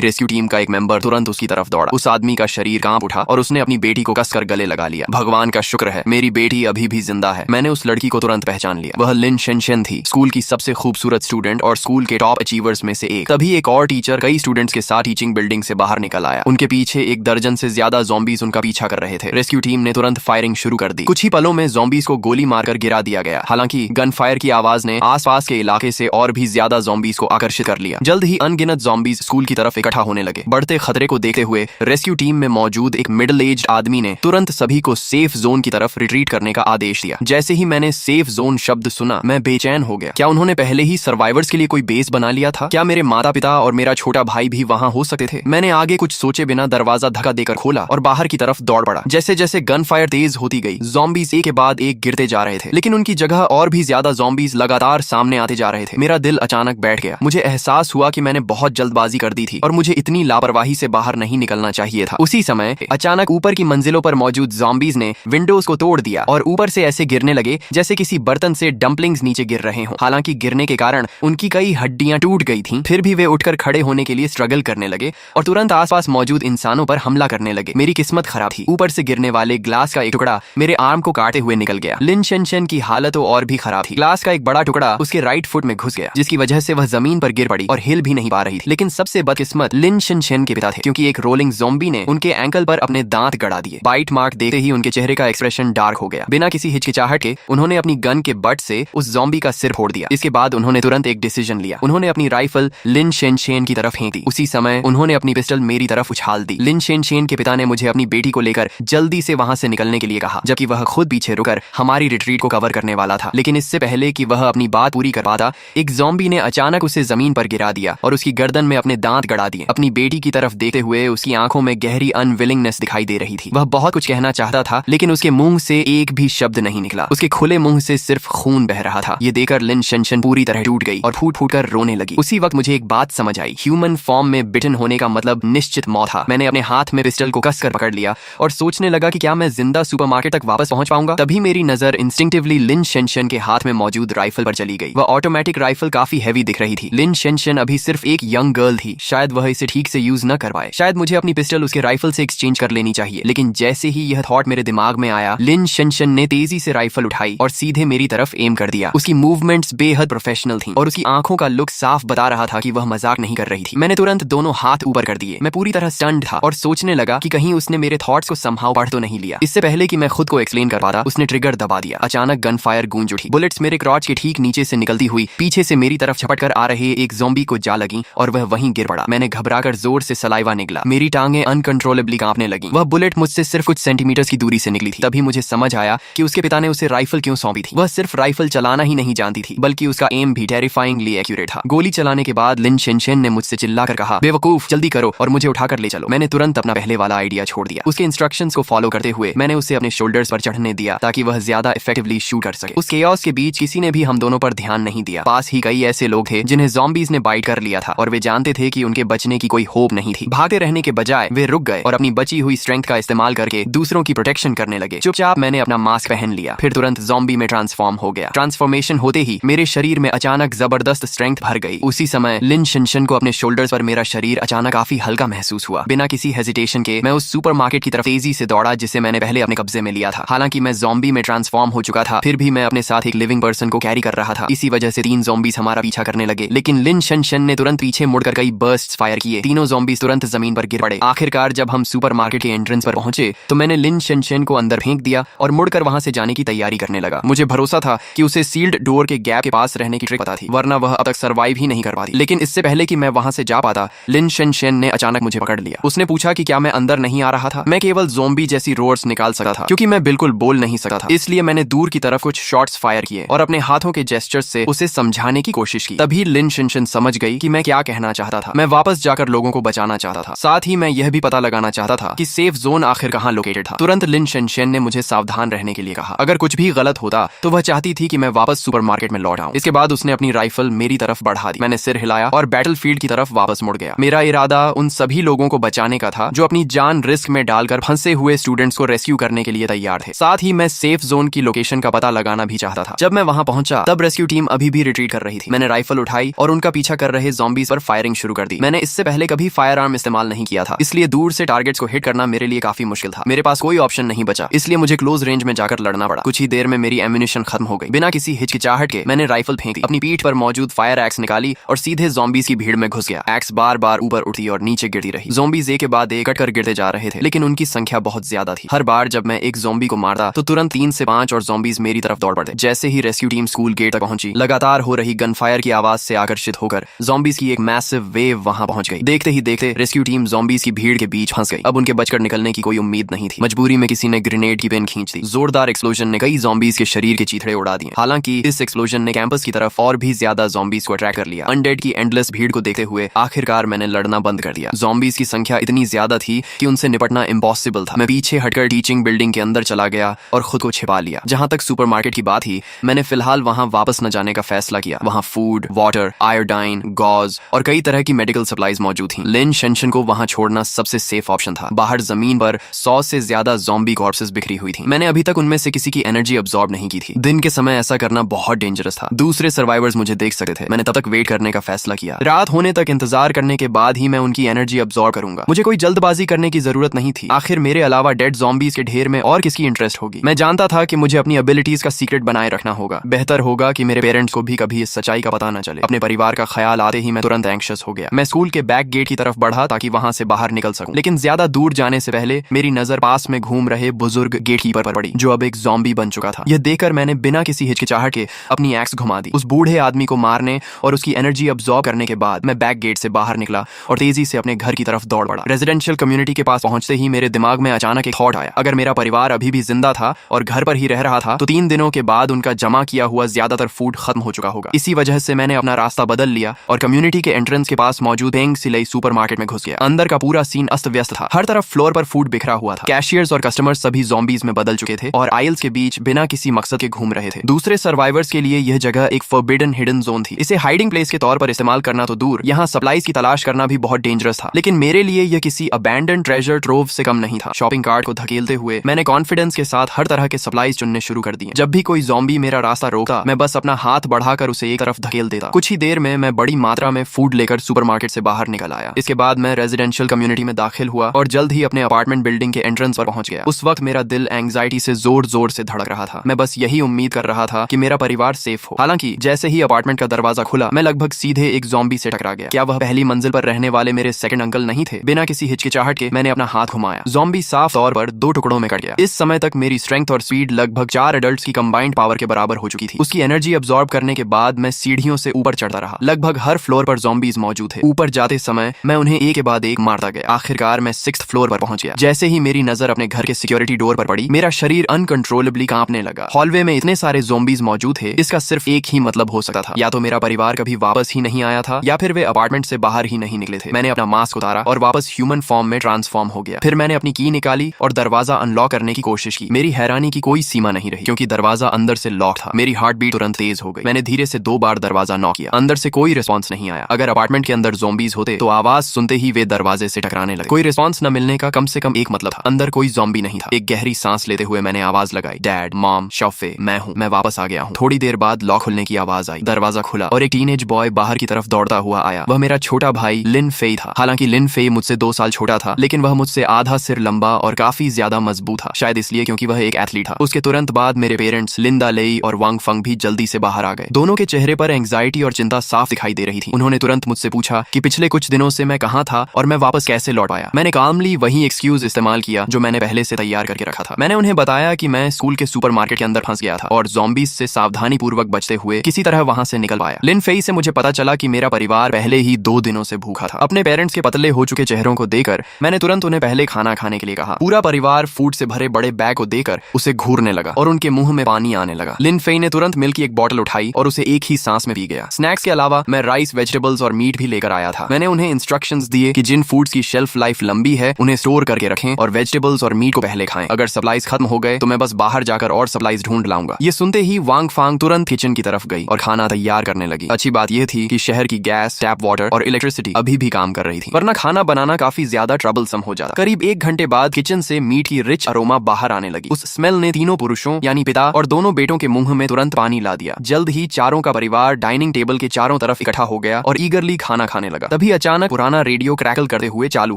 रेस्क्यू टीम का एक मेंबर तुरंत उसकी तरफ दौड़ा। उस आदमी का शरीर कांप उठा और उसने अपनी बेटी को कसकर गले लगा लिया। भगवान का शुक्र है, मेरी बेटी अभी भी जिंदा है। मैंने उस लड़की को तुरंत पहचान लिया। वह लिन शेनशेन थी, स्कूल की सबसे खूबसूरत स्टूडेंट और स्कूल के टॉप अचीवर्स में से एक। तभी एक और टीचर कई स्टूडेंट्स के साथ टीचिंग बिल्डिंग से बाहर निकल आया। उनके पीछे एक दर्जन से ज्यादा ज़ॉम्बीज उनका पीछा कर रहे थे। रेस्क्यू टीम ने तुरंत फायरिंग शुरू कर दी। कुछ ही पलों में ज़ॉम्बीज को गोली मारकर गिरा दिया गया। हालांकि गन फायर की आवाज ने आसपास के इलाके से और भी ज्यादा ज़ॉम्बीज को आकर्षित कर लिया। जल्द ही अनगिनत ज़ॉम्बीज स्कूल की तरफ इकट्ठा होने लगे। बढ़ते खतरे को देखते हुए रेस्क्यू टीम में मौजूद एक मिडिल एज्ड आदमी ने तुरंत सभी को सेफ जोन की तरफ रिट्रीट करने का आदेश दिया। जैसे ही मैंने सेफ जोन शब्द सुना, मैं बेचैन हो गया। क्या उन्होंने पहले ही सर्वाइवर्स के लिए कोई बेस बना लिया था? क्या मेरे माता पिता और मेरा छोटा भाई भी वहां हो सकते थे? मैंने आगे कुछ सोचे बिना दरवाजा धक्का देकर खोला और बाहर की तरफ दौड़ पड़ा। जैसे जैसे गन फायर तेज होती गई, ज़ॉम्बीज एक के बाद एक गिरते जा रहे थे, लेकिन उनकी जगह और भी ज्यादा ज़ॉम्बीज लगातार सामने आते जा रहे थे। मेरा दिल अचानक बैठ गया। मुझे एहसास हुआ कि मैंने बहुत जल्दबाजी कर दी थी और मुझे इतनी लापरवाही से बाहर नहीं निकलना चाहिए था। उसी समय अचानक ऊपर की मंजिलों पर मौजूद ज़ॉम्बीज ने विंडोज को तोड़ दिया और ऊपर से ऐसे गिरने लगे जैसे किसी बर्तन से डंपलिंग्स नीचे गिर रहे हों। हालांकि गिरने के कारण उनकी कई हड्डियां टूट गई थीं, फिर भी वे उठकर खड़े होने के लिए स्ट्रगल करने लगे और तुरंत आसपास मौजूद इंसानों पर हमला करने लगे। मेरी किस्मत खराब थी। ऊपर से गिरने वाले ग्लास का एक टुकड़ा मेरे आर्म को काटते हुए निकल गया। लिन शेनशेन की हालत तो और भी खराब थी। ग्लास का एक बड़ा टुकड़ा उसके राइट फुट में घुस गया, जिसकी वजह से वह जमीन पर गिर पड़ी और हिल भी नहीं पा रही थी। लेकिन सबसे बदकिस्मत लिन शेनशेन के पिता थे, क्योंकि एक रोलिंग ज़ॉम्बी ने उनके एंकल पर अपने दांत गड़ा दिए। बाइट मार्क देखते ही उनके चेहरे का एक्सप्रेशन डार्क हो गया। बिना किसी हिचकिचाहट के उन्होंने अपनी गन के बट से उस ज़ॉम्बी का सिर फोड़ दिया। इसके बाद उन्होंने तुरंत एक डिसीजन लिया। उन्होंने अपनी राइफल लिन शेनशेन की तरफ फेंक दी। उसी समय उन्होंने अपनी पिस्टल मेरी तरफ उछाल दी। लिन शेनशेन के पिता ने मुझे अपनी बेटी को लेकर जल्दी से वहां से निकलने के लिए कहा, जबकि वह खुद पीछे रुककर हमारी रिट्रीट को कवर करने वाला था। लेकिन इससे पहले कि वह अपनी बात पूरी कर पाता, एक ज़ॉम्बी ने अचानक उसे जमीन पर गिरा दिया और उसकी गर्दन में अपने दांत गड़ा दिए। अपनी बेटी की तरफ देखते हुए उसकी आंखों में गहरी अनविलिंगनेस दिखाई दे रही थी। वह बहुत कुछ कहना चाहता था, लेकिन उसके मुंह से एक भी शब्द नहीं निकला। उसके खुले मुंह से सिर्फ खून बह रहा था। ये देखकर लिन शेनशेन पूरी तरह टूट गई और फूट फूट कर रोने लगी। उसी वक्त मुझे एक बात समझ आई। ह्यूमन फॉर्म में बिटन होने का मतलब निश्चित मौत था। मैंने अपने हाथ में पिस्टल को कसकर पकड़ लिया और सोचने लगा कि क्या मैं जिंदा सुपरमार्केट तक वापस पहुंच पाऊंगा। तभी मेरी नजर इंस्टिंक्टिवली लिन शेनशेन के हाथ में मौजूद राइफल पर चली गई। वह ऑटोमेटिक राइफल काफी हैवी दिख रही थी। लिन शेनशेन अभी सिर्फ एक यंग गर्ल थी, शायद वह इसे ठीक से यूज न कर पाए। शायद मुझे अपनी पिस्टल उसके राइफल से एक्सचेंज कर लेनी चाहिए। लेकिन जैसे ही यह थॉट मेरे दिमाग में आया, लिन शेनशेन ने तेजी से राइफल उठाई और सीधे मेरी तरफ एम कर दिया। उसकी मूवमेंट्स बेहद प्रोफेशनल थीं और उसकी आंखों का लुक साफ बता रहा था कि वह मजाक नहीं कर रही थी। मैंने तुरंत दोनों हाथ ऊपर कर दिए। मैं पूरी तरह स्टन्ड था और सोचने लगा कि कहीं उसने मेरे थॉट्स को समहाउ पढ़ तो नहीं लिया। इससे पहले कि मैं खुद को एक्सप्लेन कर पाता, उसने ट्रिगर दबा दिया। अचानक गन फायर गूंज उठी। बुलेट्स मेरे क्रॉच के ठीक नीचे से निकलती हुई पीछे से मेरी तरफ झपट कर आ रहे एक ज़ॉम्बी को जा लगी और वह वहीं गिर पड़ा। मैंने घबराकर जोर से सलाइवा निकला। मेरी टांगें अनकंट्रोलेबली कांपने लगीं। वह बुलेट मुझसे सिर्फ कुछ सेंटीमीटर्स की दूरी से निकली थी। तभी मुझे समझ आया कि उसके पिता ने उसे राइफल क्यों सौंपी थी। वह सिर्फ राइफल चलाना ही नहीं जानती थी, बल्कि उसका एम भी टेरिफाइंगली एक्यूरेट था। गोली चलाने के बाद लिन शेनशेन ने मुझसे चिल्लाकर कहा, बेवकूफ, जल्दी करो और मुझे उठाकर ले चलो। मैंने तुरंत अपना पहले वाला आइडिया छोड़ दिया। उसके इंस्ट्रक्शंस को फॉलो करते हुए मैंने उसे अपने शोल्डर्स पर चढ़ने दिया ताकि वह ज्यादा इफेक्टिवली शूट कर सके। उस केओस के बीच किसी ने भी हम दोनों पर ध्यान नहीं दिया। पास ही कई ऐसे लोग थे जिन्हें ज़ॉम्बीज ने बाइट कर लिया था और वे जानते थे कि उनके बचने की कोई होप नहीं थी। भागते रहने के बजाय वे रुक गए और अपनी बची हुई स्ट्रेंथ का इस्तेमाल करके दूसरों की प्रोटेक्शन करने लगे। चुपचाप मैंने अपना मास्क पहन लिया, फिर तुरंत ज़ॉम्बी में ट्रांसफॉर्म हो गया। ट्रांसफॉर्मेशन होते ही मेरे शरीर में अचानक जबरदस्त स्ट्रेंथ भर गई। उसी समय लिन शेनशेन को अपने शोल्डर्स पर मेरा शरीर अचानक काफी हल्का महसूस हुआ। बिना किसी हेजिटेशन के मैं उस सुपरमार्केट की तरफ तेजी से दौड़ा जिसे मैंने पहले अपने कब्जे में लिया था। हालांकि मैं ज़ॉम्बी में ट्रांसफॉर्म हो चुका था, फिर भी मैं अपने साथ एक लिविंग पर्सन को कैरी कर रहा था। इसी वजह से 3 ज़ॉम्बीज हमारा पीछा करने लगे, लेकिन लिन शेनशेन ने तुरंत पीछे मुड़कर कई बर्स्ट्स फायर किए। तीनों ज़ॉम्बीज तुरंत जमीन पर गिर पड़े। आखिरकार जब हम सुपरमार्केट के एंट्रेंस पर पहुंचे तो मैंने लिन शेनशेन को अंदर फेंक दिया और मुड़कर वहां से जाने की तैयारी करने लगा। मुझे भरोसा था कि उसे सील्ड डोर के गैप के पास रहने की ट्रिक पता थी, वरना वह अब तक सर्वाइव ही नहीं कर पाती। लेकिन इससे पहले कि मैं वहां से जा पाता, लिन शेनशेन ने अचानक मुझे पकड़ लिया। उसने पूछा कि क्या मैं अंदर नहीं आ रहा था। मैं केवल ज़ॉम्बी जैसी रोर्स निकाल सकता था, क्योंकि मैं बिल्कुल बोल नहीं सकता था। इसलिए मैंने दूर की तरफ कुछ शॉट्स फायर किए और अपने हाथों के जेस्चर्स से उसे समझाने की कोशिश की। तभी लिन शेनशेन समझ गई कि मैं क्या कहना चाहता था। मैं वापस जाकर लोगों को बचाना चाहता था, साथ ही मैं यह भी पता लगाना चाहता था कि सेफ जोन आखिर कहां लोकेटेड था। तुरंत लिन शेनशेन ने मुझे सावधान रहने के लिए कहा। अगर कुछ भी गलत होता तो वह चाहती थी कि मैं वापस सुपरमार्केट में लौट आऊं। इसके बाद उसने अपनी राइफल मेरी तरफ बढ़ा दी। मैंने सिर हिलाया और बैटलफील्ड की तरफ वापस मुड़ गया। मेरा इरादा उन सभी लोगों को बचाने का था जो अपनी जान रिस्क में डालकर फंसे हुए स्टूडेंट्स को रेस्क्यू करने के लिए तैयार थे। साथ ही मैं सेफ जोन की लोकेशन का पता लगाना भी चाहता था। जब मैं वहां पहुंचा तब रेस्क्यू टीम अभी भी रिट्रीट कर रही थी। मैंने राइफल उठाई और उनके उनका पीछा कर रहे ज़ॉम्बीज़ पर फायरिंग शुरू कर दी। मैंने इससे पहले कभी फायर आर्म इस्तेमाल नहीं किया था, इसलिए दूर से टारगेट्स को हिट करना मेरे लिए काफी मुश्किल था। मेरे पास कोई ऑप्शन नहीं बचा, इसलिए मुझे क्लोज रेंज में जाकर लड़ना पड़ा। कुछ ही देर में मेरी एम्यूनिशन खत्म हो गई। बिना किसी हिचकिचाहट के मैंने राइफल फेंक दी, अपनी पीठ पर मौजूद फायर एक्स निकाली और सीधे ज़ॉम्बीज़ की भीड़ में घुस गया। एक्स बार बार ऊपर उठती और नीचे गिरती रही। ज़ॉम्बीज़ एक के बाद एक कटकर गिरते जा रहे थे, लेकिन उनकी संख्या बहुत ज्यादा थी। हर बार जब मैं एक ज़ॉम्बी को मारता तो तुरंत 3 से 5 और ज़ॉम्बीज़ मेरी तरफ दौड़ पड़ते। जैसे ही रेस्क्यू टीम स्कूल गेट तक पहुंची, लगातार हो रही गनफायर की आवाज से आकर्षित होकर ज़ॉम्बीज़ की एक मैसिव वेव वहां पहुंच गई। देखते ही देखते रेस्क्यू टीम ज़ॉम्बीज़ की भीड़ के बीच फंस गई। अब उनके बचकर निकलने की कोई उम्मीद नहीं थी। मजबूरी में किसी ने ग्रेनेड की पिन खींच दी। जोरदार एक्सप्लोजन ने कई ज़ॉम्बीज़ के शरीर के चीथड़े उड़ा दिए। हालांकि इस एक्सप्लोजन ने कैंपस की तरफ और भी ज्यादा ज़ॉम्बीज़ को अट्रैक्ट कर लिया। अनडेड की एंडलेस भीड़ को देखते हुए आखिरकार मैंने लड़ना बंद कर दिया। ज़ॉम्बीज़ की संख्या इतनी ज्यादा थी कि उनसे निपटना इम्पॉसिबल था। मैं पीछे हटकर टीचिंग बिल्डिंग के अंदर चला गया और खुद को छिपा लिया। जहां तक सुपरमार्केट की बात ही, मैंने फिलहाल वहां वापस न जाने का फैसला किया। वहां फूड, वाटर, आयोडाइन, गॉज और कई तरह की मेडिकल सप्लाईज मौजूद थी। लिन शेंशन को वहां छोड़ना सबसे सेफ ऑप्शन था। बाहर जमीन पर 100 से ज्यादा ज़ॉम्बी कॉर्प्सेस बिखरी हुई थी। मैंने अभी तक उनमें से किसी की एनर्जी अब्सॉर्ब नहीं की थी। दिन के समय ऐसा करना बहुत डेंजरस था। दूसरे सर्वाइवर्स मुझे देख सकते थे। मैंने तब तक वेट करने का फैसला किया। रात होने तक इंतजार करने के बाद ही मैं उनकी एनर्जी अब्सॉर्ब करूंगा। मुझे कोई जल्दबाजी करने की जरूरत नहीं थी। आखिर मेरे अलावा डेड ज़ॉम्बीज़ के ढेर में और किसकी इंटरेस्ट होगी। मैं जानता था कि मुझे अपनी एबिलिटीज का सीक्रेट बनाए रखना होगा। बेहतर होगा कि मेरे पेरेंट्स को भी कभी इस सच्चाई का पता न चले। अपने परिवार का ख्याल आते ही मैं तुरंत एंग्शियस हो गया। मैं स्कूल के बैक गेट की तरफ बढ़ा ताकि वहां से बाहर निकल सकूं, लेकिन ज्यादा दूर जाने से पहले मेरी नजर पास में घूम रहे बुजुर्ग गेटकीपर पर पड़ी, जो अब एक ज़ॉम्बी बन चुका था। यह देखकर मैंने बिना किसी हिचकिचाहट के अपनी एक्स घुमा दी। उस बूढ़े आदमी को मारने और उसकी एनर्जी अब्सॉर्ब करने के बाद मैं बैक गेट से बाहर निकला और तेजी से अपने घर की तरफ दौड़ पड़ा। रेजिडेंशियल कम्युनिटी के पास पहुंचते ही मेरे दिमाग में अचानक एक थॉट आया। अगर मेरा परिवार अभी भी जिंदा था और घर पर ही रह रहा था तो 3 दिनों के बाद उनका जमा किया हुआ ज्यादातर फूड खत्म हो चुका होगा। इसी वजह से मैंने अपना रास्ता बदल लिया और कम्युनिटी के एंट्रेंस के पास मौजूद पेंग सिलाई सुपरमार्केट में घुस गया। अंदर का पूरा सीन अस्त व्यस्त था। हर तरफ फ्लोर पर फूड बिखरा हुआ था। कैशियर्स और कस्टमर्स सभी ज़ॉम्बीज़ में बदल चुके थे और आइल्स के बीच बिना किसी मकसद के घूम रहे थे। दूसरे सर्वाइवर्स के लिए यह जगह एक फॉरबिडन हिडन जोन थी। इसे हाइडिंग प्लेस के तौर पर इस्तेमाल करना तो दूर, यहाँ सप्लाईज की तलाश करना भी बहुत डेंजरस था। लेकिन मेरे लिए यह किसी अबैंडन ट्रेजर ट्रोव से कम नहीं था। शॉपिंग कार्ट को धकेलते हुए मैंने कॉन्फिडेंस के साथ हर तरह के सप्लाईज चुनने शुरू कर दिए। जब भी कोई ज़ॉम्बी मेरा रास्ता रोकता, मैं बस अपना हाथ बढ़ाकर उसे एक तरफ धकेल देता। कुछ ही देर में मैं बड़ी मात्रा में फूड लेकर सुपरमार्केट से बाहर निकल आया। इसके बाद मैं रेजिडेंशियल कम्युनिटी में दाखिल हुआ और जल्द ही अपने अपार्टमेंट बिल्डिंग के एंट्रेंस पर पहुंच गया। उस वक्त मेरा दिल एंग्जाइटी से जोर जोर से धड़क रहा था। मैं बस यही उम्मीद कर रहा था कि मेरा परिवार सेफ हो। हालांकि जैसे ही अपार्टमेंट का दरवाजा खुला, मैं लगभग सीधे एक ज़ॉम्बी से टकरा गया। क्या वह पहली मंजिल पर रहने वाले मेरे सेकंड अंकल नहीं थे? बिना किसी हिचकिचाहट के मैंने अपना हाथ घुमाया। ज़ॉम्बी साफ तौर पर 2 टुकड़ों में कट गया। इस समय तक मेरी स्ट्रेंथ और स्पीड लगभग 4 एडल्ट्स की कंबाइंड पावर के बराबर हो चुकी थी। उसकी एनर्जी अब्सॉर्ब करने के बाद मैं सीढ़ियों से ऊपर चढ़ता रहा। लगभग हर फ्लोर पर ज़ॉम्बीज़ मौजूद थे। ऊपर जाते समय मैं उन्हें एक के बाद एक मारता गया। आखिरकार मैं 6th फ्लोर पर पहुंच गया। जैसे ही मेरी नजर अपने घर के सिक्योरिटी डोर पर पड़ी, मेरा शरीर अनकंट्रोलेबली कांपने लगा। हॉलवे में इतने सारे ज़ॉम्बीज़ मौजूद थे, इसका सिर्फ एक ही मतलब हो सकता था। या तो मेरा परिवार कभी वापस ही नहीं आया था, या फिर वे अपार्टमेंट से बाहर ही नहीं निकले थे। मैंने अपना मास्क उतारा और वापस ह्यूमन फॉर्म में ट्रांसफॉर्म हो गया। फिर मैंने अपनी की निकाली और दरवाजा अनलॉक करने की कोशिश की। मेरी हैरानी की कोई सीमा नहीं रही, क्योंकि दरवाजा अंदर से लॉक था। मेरी हार्ट बीट तुरंत तेज हो गई। मैंने धीरे से 2 बार दरवाजा नॉक किया। अंदर से कोई रिस्पॉन्स नहीं आया। अगर अपार्टमेंट के अंदर ज़ॉम्बीज़ होते तो आवाज सुनते ही वे दरवाजे से टकराने लगे। कोई रिस्पॉन्स न मिलने का कम से कम एक मतलब था, अंदर कोई ज़ॉम्बी नहीं था। एक गहरी सांस लेते हुए मैंने आवाज लगाई, डैड, मॉम, शॉफे, मैं हूँ, मैं वापस आ गया हूँ। थोड़ी देर बाद लॉक खुलने की आवाज आई। दरवाजा खुला और एक टीनेज बॉय बाहर की तरफ दौड़ता हुआ आया। वह मेरा छोटा भाई लिन फेई था। हालांकि लिन फेई मुझसे 2 साल छोटा था, लेकिन वह मुझसे आधा सिर लंबा और काफी ज्यादा मजबूत था। शायद इसलिए क्योंकि वह एक एथलीट था। उसके तुरंत बाद मेरे पेरेंट्स लिंदा लेई और वांग फंग भी जल्दी से बाहर आ गए। दोनों के चेहरे पर एंग्जाइटी और चिंता साफ दिखाई दे रही थी। उन्होंने तुरंत मुझसे पूछा कि पिछले कुछ दिनों से मैं कहाँ था और मैं वापस कैसे लौट आया। मैंने कामली वही एक्सक्यूज इस्तेमाल किया जो मैंने पहले से तैयार करके रखा था। मैंने उन्हें बताया कि मैं स्कूल के सुपरमार्केट के अंदर फंस गया था और ज़ॉम्बीज़ से सावधानी पूर्वक बचते हुए किसी तरह वहां से निकल पाया। लिन फेई से मुझे पता चला कि मेरा परिवार पहले ही 2 दिनों से भूखा था। अपने पेरेंट्स के पतले हो चुके चेहरों को देखकर मैंने तुरंत उन्हें पहले खाना खाने के लिए कहा। पूरा परिवार फूड से भरे बड़े बैग को देकर उसे घूरने लगा और उनके मुंह में पानी आने लगा। लिन फेई ने तुरंत मिल्क की एक बोतल उठाई और उसे एक ही सांस में पी गया। स्नैक्स के अलावा मैं राइस, वेजिटेबल्स और मीट भी लेकर आया था। मैंने उन्हें इंस्ट्रक्शंस दिए कि जिन फूड्स की शेल्फ लाइफ लंबी है उन्हें स्टोर करके रखें और वेजिटेबल्स और मीट को पहले खाएं। अगर सप्लाईज खत्म हो गए तो मैं बस बाहर जाकर और सप्लाईज ढूंढ लाऊंगा। ये सुनते ही वांग फांग तुरंत किचन की तरफ गई और खाना तैयार करने लगी। अच्छी बात यह थी कि शहर की गैस, टैप वाटर और इलेक्ट्रिसिटी अभी भी काम कर रही थी, वरना खाना बनाना काफी ज्यादा ट्रबलसम हो जाता। करीब 1 घंटे बाद किचन से मीट की रिच अरोमा बाहर आने लगी। उस स्मेल ने तीनों पुरुषों यानी पिता और दोनों बेटों के मुंह में तुरंत पानी ला दिया। जल्द ही चारों का परिवार डाइनिंग टेबल के चारों चारों तरफ इकट्ठा हो गया और ईगरली खाना खाने लगा। तभी अचानक पुराना रेडियो क्रैकल करते हुए चालू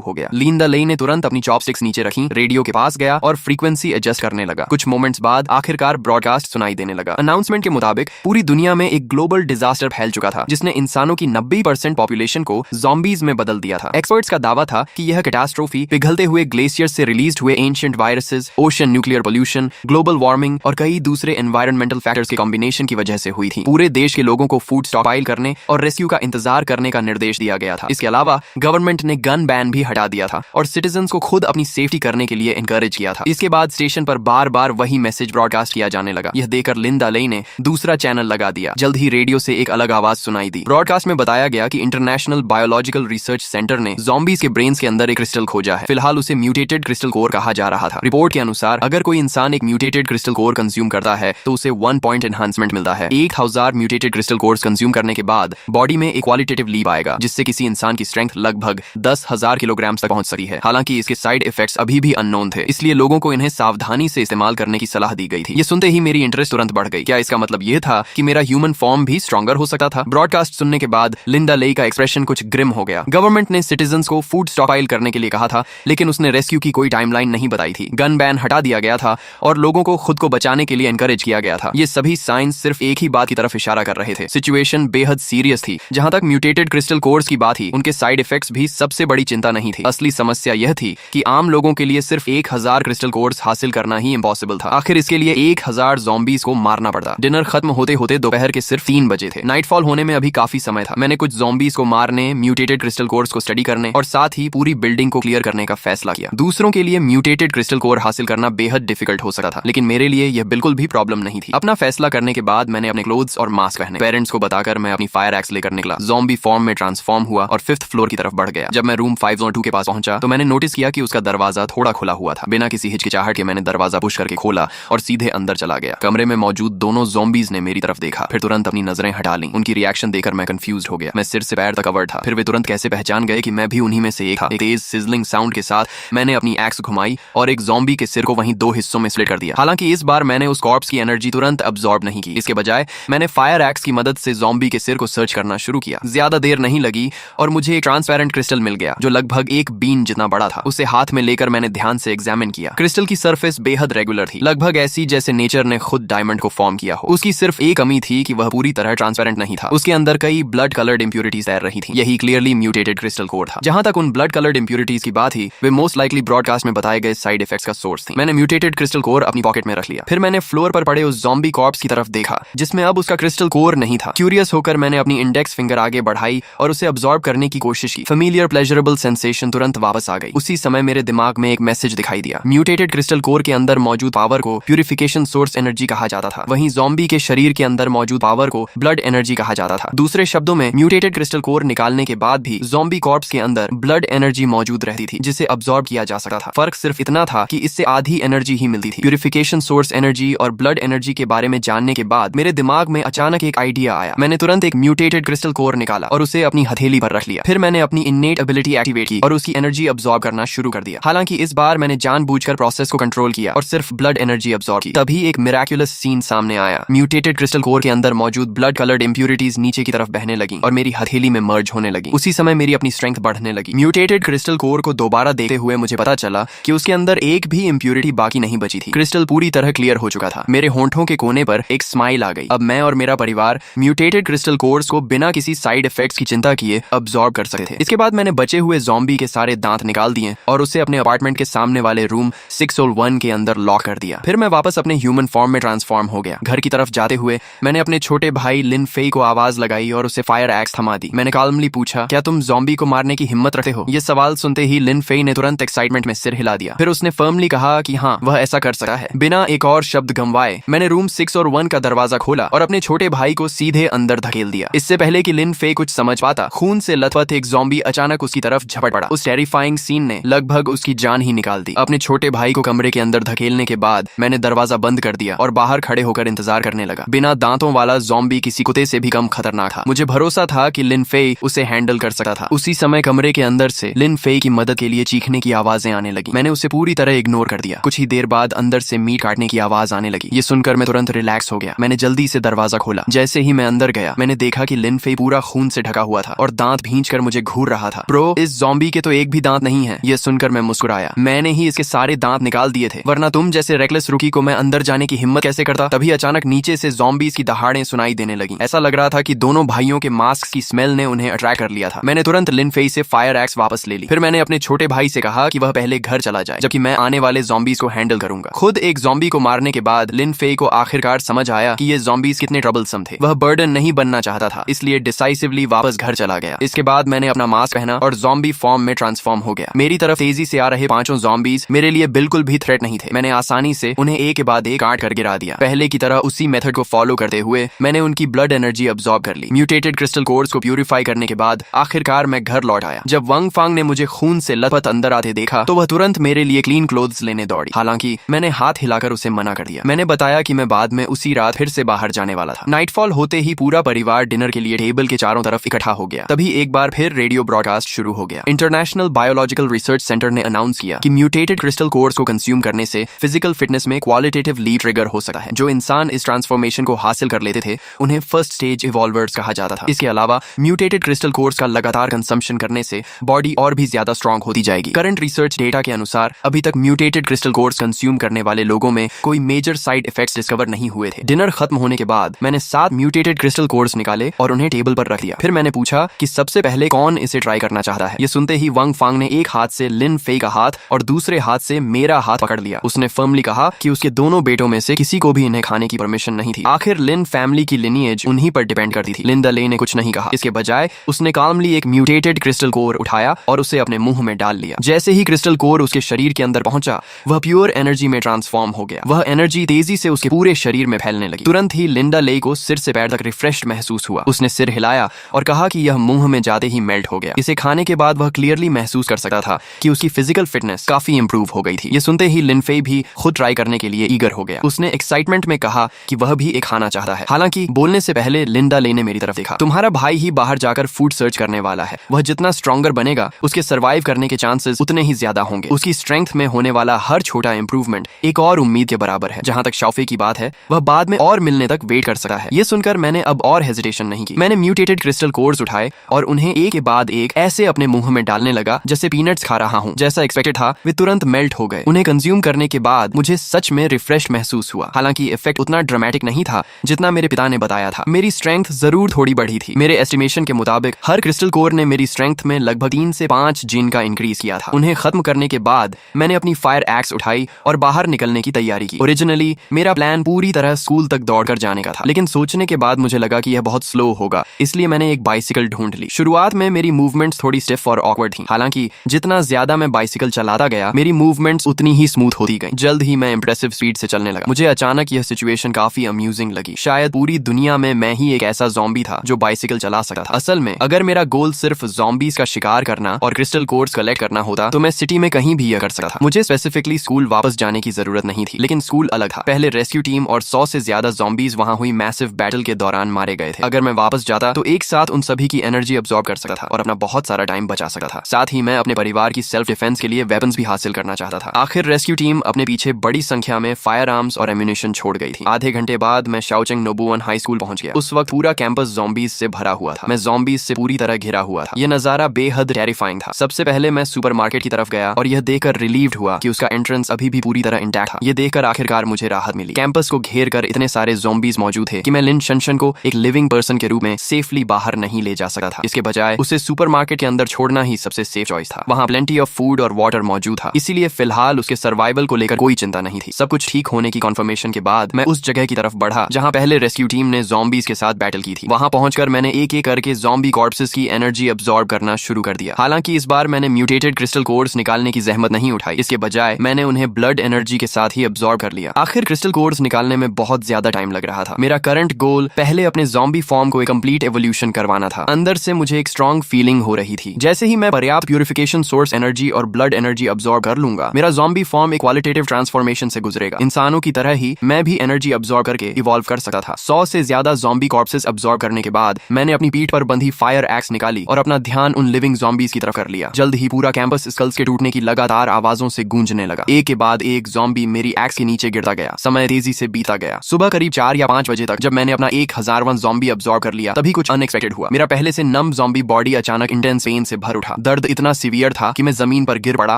हो गया। लिंदा लेई ने तुरंत अपनी चॉपस्टिक्स नीचे रखी, रेडियो के पास गया और फ्रीक्वेंसी एडजस्ट करने लगा। कुछ मोमेंट्स बाद आखिरकार ब्रॉडकास्ट सुनाई देने लगा। अनाउंसमेंट के मुताबिक पूरी दुनिया में एक ग्लोबल डिजास्टर फैल चुका था जिसने इंसानों की 90% पॉपुलेशन को ज़ॉम्बीज में बदल दिया था। एक्सपर्ट्स का दावा था कि यह कैटास्ट्रोफी पिघलते हुए ग्लेशियर से रिलीज हुए ancient viruses, ocean nuclear pollution, global warming और कई दूसरे एनवायरमेंटल फैक्टर्स के कॉम्बिनेशन की वजह से हुई थी। पूरे देश के लोगों को फूड स्टॉकपाइल करने और रेस्क्यू का इंतजार करने का निर्देश दिया गया था। इसके अलावा गवर्नमेंट ने गन बैन भी हटा दिया था और सिटीजंस को खुद अपनी सेफ्टी करने के लिए एनकरेज किया था। इसके बाद स्टेशन पर बार बार वही मैसेज ब्रॉडकास्ट किया जाने लगा। यह देखकर लिंदा लेई ने दूसरा चैनल लगा दिया। जल्द ही रेडियो से एक अलग आवाज सुनाई दी। ब्रॉडकास्ट में बताया गया कि इंटरनेशनल बायोलॉजिकल रिसर्च सेंटर ने ज़ॉम्बीज के ब्रेन्स के अंदर एक क्रिस्टल खोजा है। फिलहाल उसे म्यूटेटेड क्रिस्टल कोर कहा जा रहा था। रिपोर्ट के अनुसार अगर कोई इंसान एक म्यूटेटेड क्रिस्टल कोर कंज्यूम करता है तो उसे 1 पॉइंट एनहांसमेंट मिलता है। 1000 म्यूटेटेड क्रिस्टल कोर्स कंज्यूम करने के बाद बॉडी में एक क्वालिटेटिव लीप आएगा जिससे किसी इंसान की स्ट्रेंथ लगभग 10,000 किलोग्राम तक पहुंच सकती है। हालांकि इसके साइड इफेक्ट्स अभी भी अननोन थे, इसलिए लोगों को इन्हें सावधानी से इस्तेमाल करने की सलाह दी गई थी। ये सुनते ही मेरी इंटरेस्ट तुरंत बढ़ गई। क्या इसका मतलब ये था कि मेरा ह्यूमन फॉर्म भी स्ट्रॉन्गर हो सकता था? ब्रॉडकास्ट सुनने के बाद लिंदा लेई का एक्सप्रेशन कुछ ग्रिम हो गया। गवर्नमेंट ने सिटीजंस को फूड स्टॉकपाइल करने के लिए कहा था, लेकिन उसने रेस्क्यू की कोई टाइमलाइन नहीं बताई थी। गन बैन हटा दिया गया था और लोगों को खुद को बचाने के लिए एनकरेज किया गया था। ये सभी साइंस सिर्फ एक ही बात की तरफ इशारा कर रहे थे। सिचुएशन बेहद सीरियस थी। जहां तक म्यूटेटेड क्रिस्टल कोर्स की बात थी, उनके साइड इफेक्ट्स भी सबसे बड़ी चिंता नहीं थी। असली समस्या यह थी कि आम लोगों के लिए सिर्फ 1000 क्रिस्टल कोर्स हासिल करना ही इम्पॉसिबल था। आखिर इसके लिए 1000 ज़ॉम्बीज को मारना पड़ता। डिनर खत्म होते होते दोपहर के सिर्फ 3 बजे थे। नाइटफॉल होने में अभी काफी समय था। मैंने कुछ ज़ॉम्बीज को मारने, म्यूटेटेड क्रिस्टल कोर्स को स्टडी करने और साथ ही पूरी बिल्डिंग को क्लियर करने का फैसला किया। दूसरों के लिए म्यूटेटेड क्रिस्टल कोर हासिल करना बेहद डिफिकल्ट हो सकता था, लेकिन मेरे लिए यह बिल्कुल भी प्रॉब्लम नहीं थी। अपना फैसला करने के बाद मैंने अपने क्लोथ्स और मास्क पहने। पेरेंट्स को बताकर मैं अपनी फायर एक्स लेकर निकला। ज़ॉम्बी फॉर्म में ट्रांसफॉर्म हुआ और 5th फ्लोर की तरफ बढ़ गया। जब मैं रूम 502 के पास पहुंचा तो मैंने नोटिस किया कि उसका दरवाजा थोड़ा खुला हुआ था। बिना किसी हिचकिचाहट के मैंने दरवाजा पुश करके खोला और सीधे अंदर चला गया। कमरे में मौजूद दोनों ज़ॉम्बीज ने मेरी तरफ देखा, फिर तुरंत अपनी नजरें हटा ली। उनकी रिएक्शन देखकर मैं कंफ्यूज हो गया। मैं सिर से पैर तक कवर्ड था। फिर वे तुरंत कैसे पहचान गए कि मैं भी उन्हीं में से एक था। एक तेज सिजलिंग साउंड के साथ मैंने अपनी एक्स घुमाई और एक ज़ॉम्बी के सिर को वहीं 2 हिस्सों में स्प्लिट कर दिया। हालांकि इस बार मैंने उस कॉर्प्स की एनर्जी तुरंत अब्सॉर्ब नहीं की। इसके बजाय मैंने फायर एक्स की मदद से ज़ॉम्बी के सिर को सर्च करना शुरू किया। ज्यादा देर नहीं लगी और मुझे एक ट्रांसपेरेंट क्रिस्टल मिल गया जो लगभग एक बीन जितना बड़ा था। उसे हाथ में लेकर मैंने ध्यान से एग्जामिन किया। क्रिस्टल की सरफेस बेहद रेगुलर थी, लगभग ऐसी जैसे नेचर ने खुद डायमंड को फॉर्म किया हो। उसकी सिर्फ एक कमी थी कि वह पूरी तरह ट्रांसपेरेंट नहीं था। उसके अंदर कई ब्लड कलर्ड इंप्यूरिटीज तैर रही थी। यही क्लियरली म्यूटेटेड क्रिस्टल कोर था। जहां तक उन ब्लड कलर्ड इंप्यूरिटीज की बात थी, वे मोस्ट लाइकली ब्रॉडकास्ट में बताए गए साइड इफेक्ट्स का सोर्स थी। मैंने म्यूटेटेड क्रिस्टल कोर अपनी पॉकेट में रख लिया। फिर मैंने फ्लोर पर पड़े उस ज़ॉम्बी कॉर्प्स की तरफ देखा जिसमें अब उसका क्रिस्टल कोर नहीं था। क्यूरियस होकर मैंने अपनी इंडेक्स फिंगर आगे बढ़ाई और उसे अब्सॉर्ब करने की कोशिश की। फेमिलियर प्लेजरेबल सेंसेशन तुरंत वापस आ गई। उसी समय मेरे दिमाग में एक मैसेज दिखाई दिया। म्यूटेटेड क्रिस्टल कोर के अंदर मौजूद पावर को प्यूरिफिकेशन सोर्स एनर्जी कहा जाता था। वहीं ज़ॉम्बी के शरीर के अंदर मौजूद पावर को ब्लड एनर्जी कहा जाता था। दूसरे शब्दों में म्यूटेटेड क्रिस्टल कोर निकालने के बाद भी ज़ॉम्बी कॉर्प्स के अंदर ब्लड एनर्जी मौजूद रहती थी जिसे अब्सॉर्ब किया जा सकता था। फर्क सिर्फ इतना था कि इससे आधी एनर्जी ही मिलती थी। प्यूरिफिकेशन सोर्स एनर्जी और ब्लड एनर्जी के बारे में जानने के बाद मेरे दिमाग में अचानक एक आइडिया आया। मैंने तुरंत एक म्यूटेटेड क्रिस्टल कोर निकाला और उसे अपनी हथेली पर रख लिया। फिर मैंने अपनी इन्नेट एबिलिटी एक्टिवेट की और उसकी एनर्जी अब्सॉर्ब करना शुरू कर दिया। हालांकि इस बार मैंने जानबूझकर प्रोसेस को कंट्रोल किया और सिर्फ ब्लड एनर्जी अब्सॉर्ब की। तभी एक मिराक्युलस सीन सामने आया। म्यूटेटेड क्रिस्टल कोर के अंदर मौजूद ब्लड कलर्ड इंप्यूरिटीज नीचे की तरफ बहने लगी और मेरी हथेली में मर्ज होने लगी। उसी समय मेरी अपनी स्ट्रेंथ बढ़ने लगी। म्यूटेटेड क्रिस्टल कोर को दोबारा देखते हुए मुझे पता चला कि उसके अंदर एक भी इंप्यूरिटी बाकी नहीं बची थी। क्रिस्टल पूरी तरह क्लियर हो चुका था। मेरे होंठों के कोने पर एक स्माइल आ गई। अब मैं और मेरा परिवार म्यूटेटेड क्रिस्टल कोर्स को बिना किसी साइड इफेक्ट्स की चिंता किए अब्सॉर्ब कर सकते थे। इसके बाद मैंने बचे हुए ज़ॉम्बी के सारे दांत निकाल दिए और उसे अपने अपार्टमेंट के सामने वाले रूम 601 के अंदर लॉक कर दिया। फिर मैं वापस अपने ह्यूमन फॉर्म में ट्रांसफॉर्म हो गया। घर की तरफ जाते हुए मैंने अपने छोटे भाई लिन फेई को आवाज लगाई और उसे फायर एक्स थमा दी। मैंने काल्मली पूछा, क्या तुम ज़ॉम्बी को मारने की हिम्मत रखते हो? ये सवाल सुनते ही लिन फेई ने तुरंत एक्साइटमेंट में सिर हिला दिया। फिर उसने फर्मली कहा कि हाँ, वह ऐसा कर सकता है। बिना एक और शब्द गंवाए मैंने रूम 6 और 1 का दरवाजा खोला और अपने छोटे भाई को सीधे अंदर धकेल दिया। इससे पहले कि लिन फे कुछ समझ पाता, खून से लथपथ एक ज़ॉम्बी अचानक उसकी तरफ झपट पड़ा। उस टेरिफाइंग सीन ने लगभग उसकी जान ही निकाल दी। अपने छोटे भाई को कमरे के अंदर धकेलने के बाद मैंने दरवाजा बंद कर दिया और बाहर खड़े होकर इंतजार करने लगा। बिना दांतों वाला ज़ॉम्बी किसी कुत्ते से भी कम खतरनाक था। मुझे भरोसा था कि लिन फे उसे हैंडल कर सकता था। उसी समय कमरे के अंदर से लिन फे की मदद के लिए चीखने की आवाजें आने लगी। मैंने उसे पूरी तरह इग्नोर कर दिया। कुछ ही देर बाद अंदर से मीट काटने की आवाज आने लगी। ये सुनकर मैं तुरंत रिलैक्स हो गया। मैंने जल्दी से दरवाजा खोला। जैसे ही मैं अंदर गया, मैंने देखा कि लिन फेई पूरा खून से ढका हुआ था और दांत भींचकर मुझे घूर रहा था। ब्रो, इस ज़ॉम्बी के तो एक भी दांत नहीं है। ये सुनकर मैं मुस्कुराया। मैंने ही इसके सारे दांत निकाल दिए थे, वरना तुम जैसे रेकलेस रुकी को मैं अंदर जाने की हिम्मत कैसे करता। तभी अचानक नीचे से ज़ॉम्बीज की दहाड़ें सुनाई देने लगी। ऐसा लग रहा था कि दोनों भाइयों के मास्क की स्मेल ने उन्हें अट्रैक्ट कर लिया था। मैंने तुरंत लिन फेई से फायर एक्स वापस ले ली। फिर मैंने अपने छोटे भाई से कहा कि वह पहले घर चला जाए, जबकि मैं आने वाले ज़ॉम्बीज को हैंडल करूंगा। खुद एक ज़ॉम्बी को मारने के बाद लिन फेई को आखिरकार समझ आया कि ये ज़ॉम्बीज कितने ट्रबलसम थे। वह बर्डन नहीं बनना चाहता था, इसलिए डिसाइसिवली वापस घर चला गया। इसके बाद मैंने अपना मास्क पहना और ज़ॉम्बी फॉर्म में ट्रांसफॉर्म हो गया। मेरी तरफ तेजी से आ रहे पांचों ज़ॉम्बीज मेरे लिए बिल्कुल भी थ्रेट नहीं थे। मैंने आसानी से उन्हें एक के बाद एक काट कर गिरा दिया। पहले की तरह उसी मेथड को फॉलो करते हुए मैंने उनकी ब्लड एनर्जी अब्सॉर्ब कर ली। म्यूटेटेड क्रिस्टल कोर्स को प्यूरिफाई करने के बाद आखिरकार मैं घर लौट आया। जब वंग फांग ने मुझे खून से लथपथ अंदर आते देखा तो वह तुरंत मेरे लिए क्लीन क्लोथ्स लेने दौड़ी। हालांकि मैंने हाथ हिलाकर उसे मना कर दिया। मैंने बताया कि मैं बाद में उसी रात फिर से बाहर जाने वाला था। नाइटफॉल होते ही पूरा परिवार डिनर के लिए टेबल के चारों तरफ इकट्ठा हो गया। तभी एक बार फिर रेडियो ब्रॉडकास्ट शुरू हो गया। इंटरनेशनल बायोलॉजिकल रिसर्च सेंटर ने अनाउंस किया कि म्यूटेटेड क्रिस्टल कोर्स को कंज्यूम करने से फिजिकल फिटनेस में क्वालिटेटिवली ट्रिगर हो सकता है। जो इंसान इस ट्रांसफॉर्मेशन को हासिल कर लेते थे उन्हें फर्स्ट स्टेज इवॉल्वर्स कहा जाता था। इसके अलावा म्यूटेटेड क्रिस्टल कोर्स का लगातार कंजम्पशन करने से बॉडी और भी ज्यादा स्ट्रांग होती जाएगी। करंट रिसर्च डेटा के अनुसार अभी तक म्यूटेटेड क्रिस्टल कोर्स कंज्यूम करने वाले लोगों में कोई मेजर साइड इफेक्ट्स डिस्कवर नहीं हुए थे। डिनर खत्म होने के बाद मैंने 7 म्यूटेटेड क्रिस्टल कोर्स निकाले और उन्हें टेबल पर रख दिया। फिर मैंने पूछा कि सबसे पहले कौन इसे ट्राई करना चाहता है। ये सुनते ही वंग फांग ने एक हाथ से लिन फेई का हाथ और दूसरे हाथ से मेरा हाथ पकड़ लिया। उसने फर्मली कहा कि उसके दोनों बेटों में से किसी को भी इन्हें खाने की परमिशन नहीं थी। आखिर लिन फैमिली की लिनिएज उन्हीं पर डिपेंड करती थी। लिंदा ले ने कुछ नहीं कहा। इसके बजाय उसने कामली एक म्यूटेटेड क्रिस्टल कोर उठाया और उसे अपने मुंह में डाल लिया। जैसे ही क्रिस्टल कोर उसके शरीर के अंदर पहुंचा वह प्योर एनर्जी में ट्रांसफॉर्म हो गया। वह एनर्जी तेजी से उसके पूरे शरीर में फैलने लगी। तुरंत ही लिंडा ले को सिर से पैर तक रिफ्रेश्ड महसूस हुआ। उसने सिर हिलाया और कहा कि यह मुंह में जाते ही मेल्ट हो गया। इसे खाने के बाद वह क्लियरली महसूस कर सकता था कि उसकी फिजिकल फिटनेस काफी इंप्रूव हो गई थी। ये सुनते ही लिन फेई भी खुद ट्राई करने के लिए ईगर हो गया। उसने एक्साइटमेंट में कहा कि वह भी एक खाना चाहता है। हालांकि बोलने से पहले लिंडा ले ने मेरी तरफ देखा। तुम्हारा भाई ही बाहर जाकर फूड सर्च करने वाला है। वह जितना स्ट्रॉन्गर बनेगा उसके सर्वाइव करने के चांसेस उतने ही ज्यादा होंगे। उसकी स्ट्रेंथ में होने वाला हर छोटा इंप्रूवमेंट एक और उम्मीद के बराबर है। जहां तक शाओफे की बात है वह बाद में और मिलने तक वेट कर सकता है। ये सुनकर मैंने अब और हेजिटेशन नहीं की। मैंने म्यूटेटेड क्रिस्टल कोर्स उठाए और उन्हें एक के बाद एक ऐसे अपने मुंह में डालने लगा जैसे पीनट्स खा रहा हूँ। जैसा एक्सपेक्टेड था वे तुरंत मेल्ट हो गए। उन्हें कंज्यूम करने के बाद मुझे सच में रिफ्रेश महसूस हुआ। हालांकि इफेक्ट उतना ड्रामेटिक नहीं था जितना मेरे पिता ने बताया था। मेरी स्ट्रेंथ जरूर थोड़ी बढ़ी थी। मेरे एस्टिमेशन के मुताबिक हर क्रिस्टल कोर ने मेरी स्ट्रेंथ में लगभग 3 से 5 जिन का इंक्रीज किया था। उन्हें खत्म करने के बाद मैंने अपनी फायर एक्स उठाई और बाहर निकलने की तैयारी की। ओरिजिनली मेरा प्लान पूरी तरह स्कूल तक दौड़कर जाने का था, लेकिन सोचने के बाद मुझे लगा कि यह बहुत स्लो होगा, इसलिए मैंने एक बाइसिकल ढूंढ ली। शुरुआत में मेरी मूवमेंट्स थोड़ी स्टिफ और ऑकवर्ड थी। हालांकि जितना ज्यादा मैं बाइसिकल चलाता गया मेरी मूवमेंट्स उतनी ही स्मूथ होती गई। जल्द ही मैं इंप्रेसिव स्पीड से चलने लगा। मुझे अचानक यह सिचुएशन काफी अम्यूजिंग लगी। शायद पूरी दुनिया में मैं ही एक ऐसा ज़ॉम्बी था जो बाइसिकल चला सकता था। असल में अगर मेरा गोल सिर्फ ज़ॉम्बीज का शिकार करना और क्रिस्टल कोर्स कलेक्ट करना होता तो मैं सिटी में कहीं भी यह कर सकता था। मुझे स्पेसिफिकली स्कूल वापस जाने की जरूरत नहीं थी, लेकिन स्कूल अलग था। पहले रेस्क्यू टीम और 100 से ज्यादा ज़ॉम्बीज वहां हुई मैसिव बैटल के दौरान मारे गए थे। अगर मैं वापस जाता तो एक साथ उन सभी की एनर्जी अब्सॉर्ब कर सकता था और अपना बहुत सारा टाइम बचा सकता था। साथ ही मैं अपने परिवार की सेल्फ डिफेंस के लिए वेपन्स भी हासिल करना चाहता था। आखिर रेस्क्यू टीम अपने पीछे बड़ी संख्या में फायर आर्म्स और एम्यूनिशन छोड़ गई थी। आधे घंटे बाद मैं शाओचेंग नोबुवन हाई स्कूल पहुंच गया। उस वक्त पूरा कैंपस ज़ॉम्बीज से भरा हुआ था। मैं ज़ॉम्बीज से पूरी तरह घिरा हुआ था। यह नजारा बेहद टेरिफाइंग था। सबसे पहले मैं सुपरमार्केट की तरफ गया और यह देखकर रिलीव्ड हुआ कि उसका एंट्रेंस अभी भी पूरी तरह इंटैक्ट था। यह देखकर आखिरकार मुझे राहत मिली। कैंपस को घेर कर इतने सारे ज़ॉम्बीज मौजूद थे कि मैं लिन शनशन को एक लिविंग पर्सन के रूप में सेफली बाहर नहीं ले जा सकता था। इसके बजाय उसे सुपरमार्केट के अंदर छोड़ना ही सबसे सेफ चॉइस था। वहां प्लेंटी ऑफ फूड और वाटर मौजूद था, इसीलिए फिलहाल उसके सर्वाइवल को लेकर कोई चिंता नहीं थी। सब कुछ ठीक होने की कंफर्मेशन के बाद मैं उस जगह की तरफ बढ़ा जहां पहले रेस्क्यू टीम ने ज़ॉम्बीज के साथ बैटल की थी। वहां पहुंचकर मैंने एक एक करके ज़ॉम्बी कॉर्प्सेस की एनर्जी अब्सॉर्ब करना शुरू कर दिया। हालांकि इस बार मैंने म्यूटेटेड क्रिस्टल कोर्स निकालने की जहमत नहीं उठाई। इसके बजाय मैंने उन्हें ब्लड एनर्जी के साथ ही अब्सॉर्ब कर लिया। आखिर क्रिस्टल कोर्स निकालने में बहुत ज्यादा टाइम लग रहा था। मेरा करंट गोल पहले अपने ज़ॉम्बी फॉर्म को एक कंप्लीट एवोल्यूशन करवाना था। अंदर से मुझे एक स्ट्रॉन्ग फीलिंग हो रही थी जैसे ही मैं पर्याप्त प्यूरिफिकेशन सोर्स एनर्जी और ब्लड एनर्जी अब्सॉर्ब कर लूंगा मेरा ज़ॉम्बी फॉर्म एक क्वालिटेटिव ट्रांसफॉर्मेशन से गुजरेगा। इंसानों की तरह ही मैं भी एनर्जी अब्सॉर्ब करके इवॉल्व कर सकता था। 100 से ज्यादा ज़ॉम्बी कॉर्प्सेस अब्सॉर्ब करने के बाद मैंने अपनी पीठ पर बंधी फायर एक्स निकाली और अपना ध्यान उन लिविंग ज़ॉम्बीज की तरफ कर लिया। जल्द ही पूरा कैंपस स्कल्स के टूटने की लगातार आवाजों से गूंजने लगा। एक के बाद एक ज़ॉम्बी मेरी एक्स के नीचे गिरता गया। समय तेजी से बीता गया। सुबह करीब 4 या 5 बजे तक जब मैंने अपना 1000वां ज़ॉम्बी अब्सॉर्ब कर लिया। तभी कुछ अनएक्सपेक्टेड हुआ। मेरा पहले से नम ज़ॉम्बी बॉडी अचानक इंटेंस पेन से भर उठा। दर्द इतना सीवियर था कि मैं जमीन पर गिर पड़ा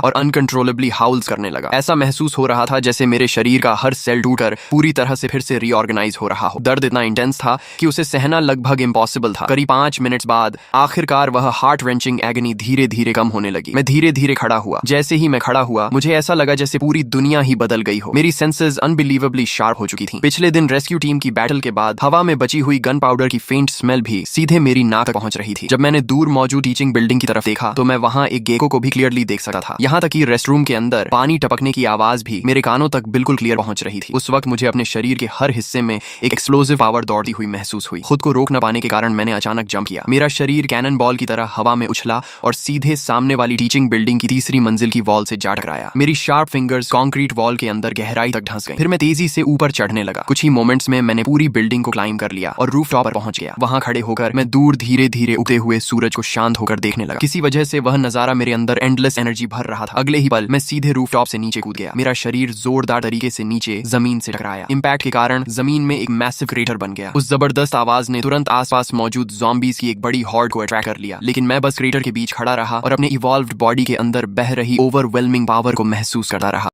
और अनकंट्रोलेबली हाउल्स करने लगा। ऐसा महसूस हो रहा था जैसे मेरे शरीर का हर सेल टूटकर पूरी तरह से फिर से रीऑर्गेनाइज हो रहा हो। दर्द इतना इंटेंस था कि उसे सहना लगभग इम्पॉसिबल था। करीब 5 मिनट्स बाद आखिरकार वह हार्ट रेंचिंग एगनी धीरे धीरे कम होने लगी। मैं धीरे धीरे खड़ा हुआ। जैसे ही मैं खड़ा हुआ मुझे ऐसा लगा जैसे पूरी दुनिया ही बदल गई हो। मेरी सेंसेस अनबिलीवेबली शार्प हो चुकी थी। पिछले दिन रेस्क्यू टीम की बैटल के बाद हवा में बची हुई गन पाउडर की फेंट स्मेल भी सीधे मेरी नाक तक पहुंच रही थी। जब मैंने दूर मौजूद टीचिंग बिल्डिंग की तरफ देखा तो मैं वहां एक गेको को भी क्लियरली देख सकता था। यहाँ तक कि रेस्टरूम के अंदर पानी टपकने की आवाज भी मेरे कानों तक बिल्कुल क्लियर पहुंच रही थी। उस वक्त मुझे अपने शरीर के हर हिस्से में एक एक्सप्लोसिव पावर दौड़ती हुई महसूस हुई। खुद को रोक न पाने के कारण मैंने अचानक जंप किया। मेरा शरीर कैनन बॉल की तरह हवा में उछला और सीधे सामने वाली टीचिंग बिल्डिंग की तीसरी मंजिल की वॉल से जा टकराया। मेरी शार्प फिंगर्स कंक्रीट वॉल के अंदर गहराई तक धंस गई। फिर मैं तेजी से ऊपर चढ़ने लगा। कुछ ही मोमेंट्स में मैंने पूरी बिल्डिंग को क्लाइम कर लिया और रूफ टॉप पर पहुंच गया। वहां खड़े होकर मैं दूर धीरे धीरे उगते हुए सूरज को शांत होकर देखने लगा। किसी वजह से वह नजारा मेरे अंदर एंडलेस एनर्जी भर रहा था। अगले ही पल मैं सीधे रूफ टॉप से नीचे कूद गया। मेरा शरीर जोरदार तरीके से नीचे जमीन से टकराया। इंपैक्ट के कारण जमीन में एक मैसिव क्रेटर बन गया। उस जबरदस्त आवाज ने तुरंत आसपास मौजूद ज़ॉम्बीज़ की एक बड़ी हॉर्ड को अट्रैक्ट कर लिया। लेकिन मैं बस क्रेटर के बीच खड़ा रहा और अपने इवॉल्व्ड बॉडी के अंदर बह रही ओवरवेलमिंग पावर को महसूस करता रहा।